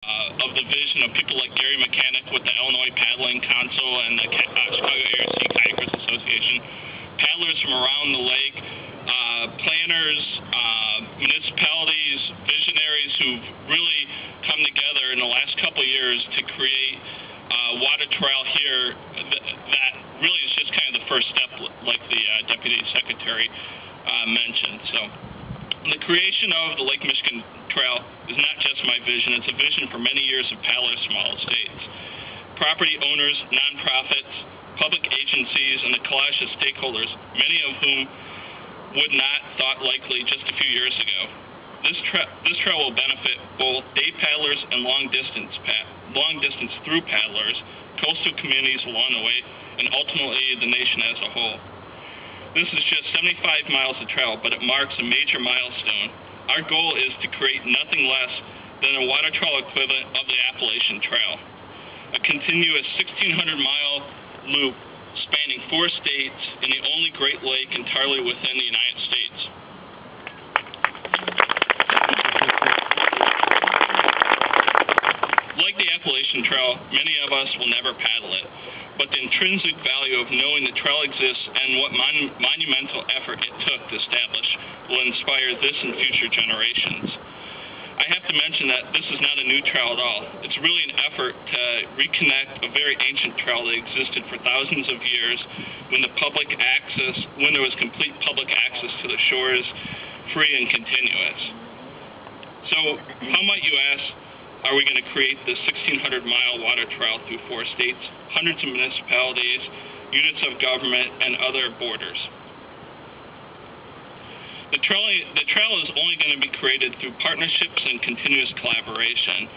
of the vision of people like Gary Mechanic with the Illinois Paddling Council and the Chicago Area Sea Kayakers Association, paddlers from around the lake, planners, municipalities, visionaries who've really come together in the last couple of years to create a water trail here that really is just kind of the first step, like the Deputy Secretary mentioned. So the creation of the Lake Michigan Trail is not just my vision, it's a vision for many years of paddlers from all states. Property owners, nonprofits, public agencies, and the collage of stakeholders, many of whom would not thought likely just a few years ago. This trail will benefit both day paddlers and long distance through paddlers, coastal communities along the way, and ultimately the nation as a whole. This is just 75 miles of trail, but it marks a major milestone. Our goal is to create nothing less than a water trail equivalent of the Appalachian Trail, a continuous 1,600-mile loop spanning 4 states in the only Great Lake entirely within the United States. Like the Appalachian Trail, many of us will never paddle it, but the intrinsic value of knowing the trail exists and what monumental effort it took to establish will inspire this and future generations. I have to mention that this is not a new trail at all. It's really an effort to reconnect a very ancient trail that existed for thousands of years when there was complete public access to the shores, free and continuous. So, how might you ask, are we going to create this 1,600-mile water trail through 4 states, hundreds of municipalities, units of government, and other borders? The trail is only going to be created through partnerships and continuous collaboration.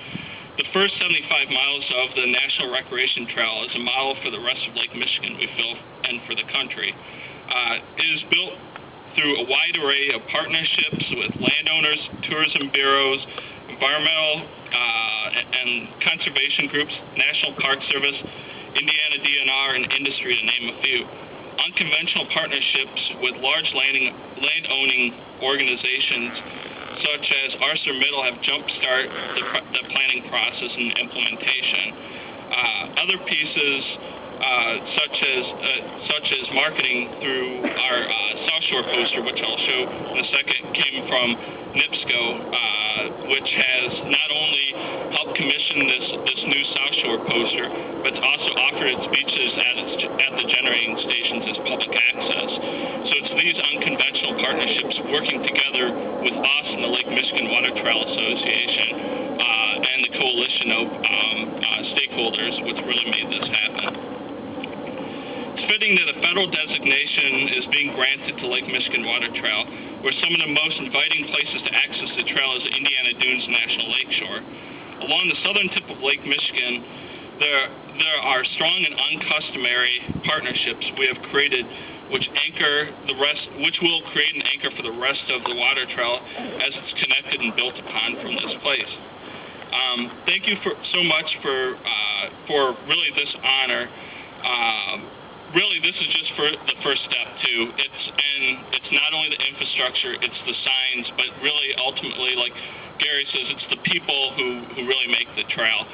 The first 75 miles of the National Recreation Trail is a model for the rest of Lake Michigan, we feel, and for the country. It is built through a wide array of partnerships with landowners, tourism bureaus, environmental and conservation groups, National Park Service, Indiana DNR, and industry, to name a few. Unconventional partnerships with large land-owning organizations such as ArcelorMittal have jump-started the planning process and implementation. Other pieces such as marketing through our South Shore poster, which I'll show in a second, came from NIPSCO, which has not only helped commission this new South Shore poster, but it's also offered its beaches at the generating stations as public access. So it's these unconventional partnerships working together with us and the Lake Michigan Water Trail Association and the coalition of stakeholders which really made this happen. It's fitting that a federal designation is being granted to Lake Michigan Water Trail, where some of the most inviting places to access the trail is the Indiana Dunes National Lakeshore. Along the southern tip of Lake Michigan, there are strong and uncustomary partnerships we have created which will create an anchor for the rest of the water trail as it's connected and built upon from this place. Thank you so much for really this honor. Really, this is just for the first step too. It's not only the infrastructure, it's the signs, but really ultimately, like Gary says, it's the people who really make the trail.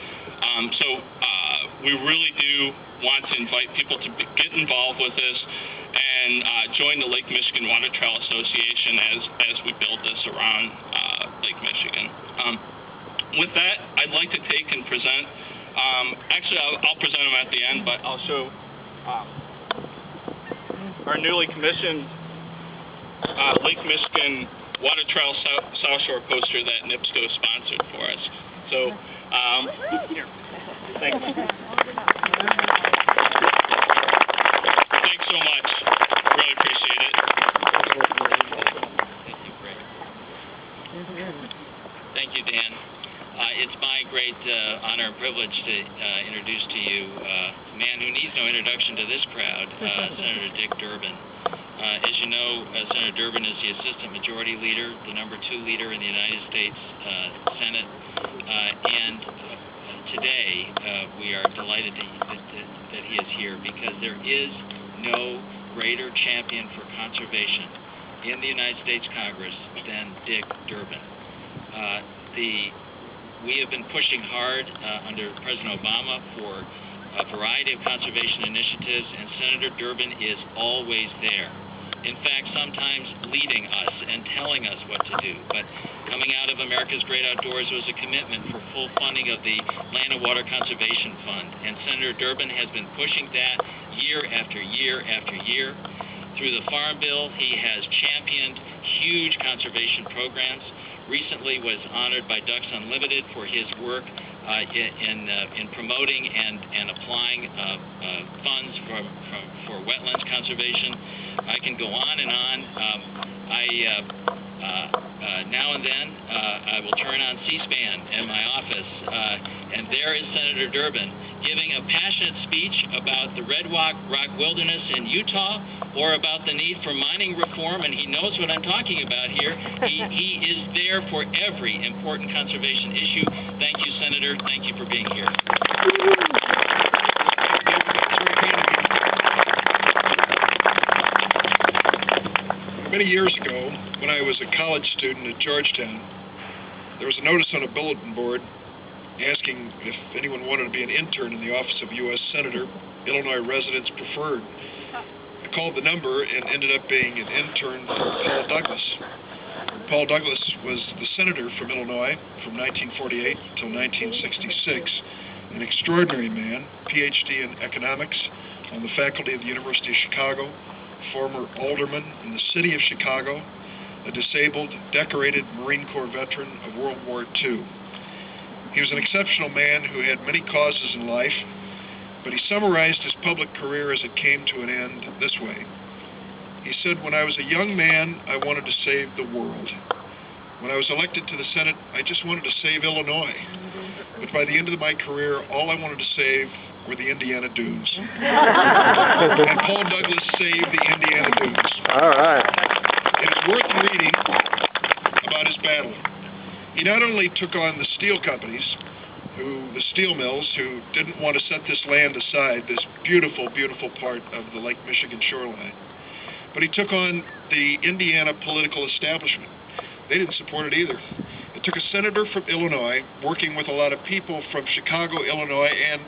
So we really do want to invite people to get involved with this and join the Lake Michigan Water Trail Association as we build this around Lake Michigan. With that, I'd like to take and present. Actually, I'll present them at the end, but I'll show our newly commissioned Lake Michigan Water Trail South Shore poster that NIPSCO sponsored for us. So, here. Thanks. Thanks so much. Really appreciate it. Thank you, Greg. Thank you, Dan. It's my great honor and privilege to introduce to you a man who needs no introduction to this crowd, Senator Dick Durbin. As you know, Senator Durbin is the Assistant Majority Leader, the #2 leader in the United States Senate, and today we are delighted that he is here because there is no greater champion for conservation in the United States Congress than Dick Durbin. The We have been pushing hard under President Obama for a variety of conservation initiatives, and Senator Durbin is always there. In fact, sometimes leading us and telling us what to do. But coming out of America's Great Outdoors was a commitment for full funding of the Land and Water Conservation Fund. And Senator Durbin has been pushing that year after year after year. Through the Farm Bill, he has championed huge conservation programs. Recently was honored by Ducks Unlimited for his work in promoting and applying funds for wetlands conservation. I can go on and on. Now and then I will turn on C-SPAN in my office, and there is Senator Durbin giving a passionate speech about the Red Rock Wilderness in Utah, or about the need for mining reform, and he knows what I'm talking about here. He is there for every important conservation issue. Thank you, Senator. Thank you for being here. Many years ago, when I was a college student at Georgetown, there was a notice on a bulletin board asking if anyone wanted to be an intern in the office of U.S. Senator, Illinois residents preferred. I called the number and ended up being an intern for Paul Douglas. Paul Douglas was the senator from Illinois from 1948 until 1966, an extraordinary man, PhD in economics on the faculty of the University of Chicago, former alderman in the city of Chicago, a disabled, decorated Marine Corps veteran of World War II. He was an exceptional man who had many causes in life, but he summarized his public career as it came to an end this way. He said, "When I was a young man, I wanted to save the world. When I was elected to the Senate, I just wanted to save Illinois. But by the end of my career, all I wanted to save were the Indiana dunes." And Paul Douglas saved the Indiana dunes. All right. It is worth reading about his battle. He not only took on the steel companies, the steel mills, who didn't want to set this land aside, this beautiful, beautiful part of the Lake Michigan shoreline, but he took on the Indiana political establishment. They didn't support it either. It took a senator from Illinois, working with a lot of people from Chicago, Illinois, and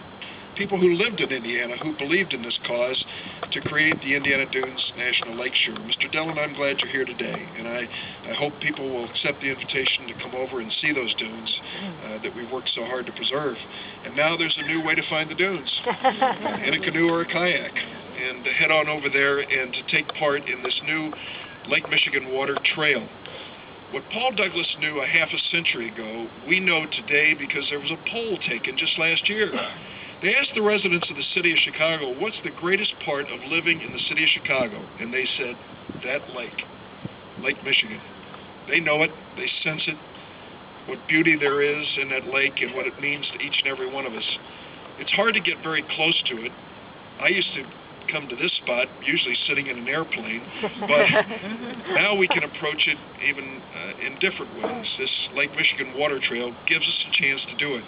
people who lived in Indiana who believed in this cause, to create the Indiana Dunes National Lakeshore. Mr. Dillon, I'm glad you're here today, and I hope people will accept the invitation to come over and see those dunes that we've worked so hard to preserve. And now there's a new way to find the dunes, in a canoe or a kayak, and to head on over there and to take part in this new Lake Michigan water trail. What Paul Douglas knew a half a century ago, we know today because there was a poll taken just last year. They asked the residents of the city of Chicago, what's the greatest part of living in the city of Chicago? And they said, that lake, Lake Michigan. They know it, they sense it, what beauty there is in that lake and what it means to each and every one of us. It's hard to get very close to it. I used to come to this spot, usually sitting in an airplane, but now we can approach it even in different ways. This Lake Michigan water trail gives us a chance to do it.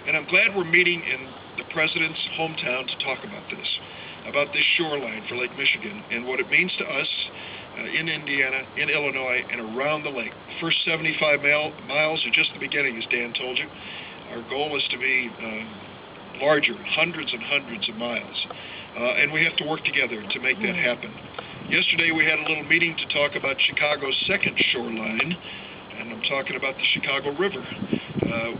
And I'm glad we're meeting in the President's hometown to talk about this shoreline for Lake Michigan and what it means to us in Indiana, in Illinois, and around the lake. The first 75 miles are just the beginning, as Dan told you. Our goal is to be larger, hundreds and hundreds of miles. And we have to work together to make that happen. Yesterday we had a little meeting to talk about Chicago's second shoreline, and I'm talking about the Chicago River,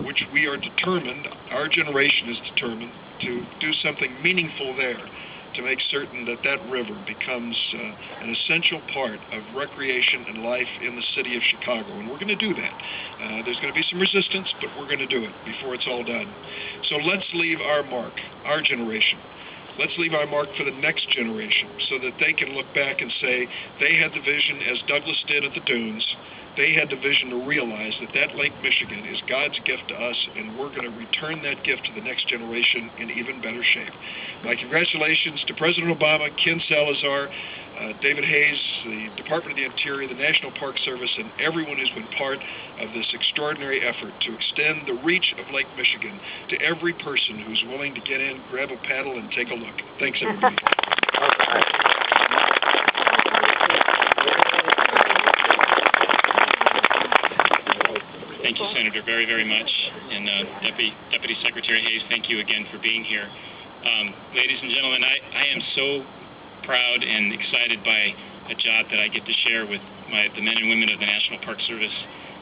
which we are determined, our generation is determined, to do something meaningful there, to make certain that that river becomes an essential part of recreation and life in the city of Chicago. And we're going to do that. There's going to be some resistance, but we're going to do it before it's all done. So let's leave our mark, our generation. Let's leave our mark for the next generation so that they can look back and say they had the vision as Douglas did at the dunes. They had the vision to realize that that Lake Michigan is God's gift to us, and we're going to return that gift to the next generation in even better shape. My congratulations to President Obama, Ken Salazar, David Hayes, the Department of the Interior, the National Park Service, and everyone who's been part of this extraordinary effort to extend the reach of Lake Michigan to every person who's willing to get in, grab a paddle, and take a look. Thanks, everybody. Thank you, Senator, very, very much. And Deputy Secretary Hayes, thank you again for being here. Ladies and gentlemen, I am so proud and excited by a job that I get to share with the men and women of the National Park Service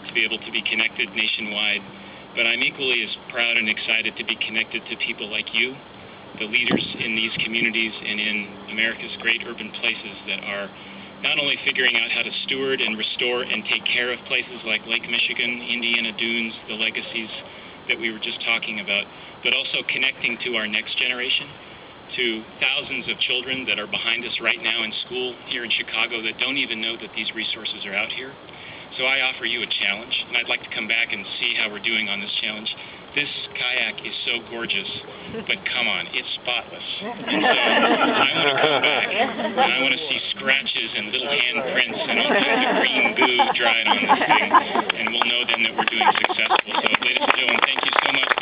to be able to be connected nationwide. But I'm equally as proud and excited to be connected to people like you, the leaders in these communities and in America's great urban places that are not only figuring out how to steward and restore and take care of places like Lake Michigan, Indiana Dunes, the legacies that we were just talking about, but also connecting to our next generation, to thousands of children that are behind us right now in school here in Chicago that don't even know that these resources are out here. So I offer you a challenge, and I'd like to come back and see how we're doing on this challenge. This kayak is so gorgeous, but come on, it's spotless. And so I want to come back, and I want to see scratches and little handprints and all kinds of green goo dried on this thing, and we'll know then that we're doing successful. So ladies and gentlemen, thank you so much.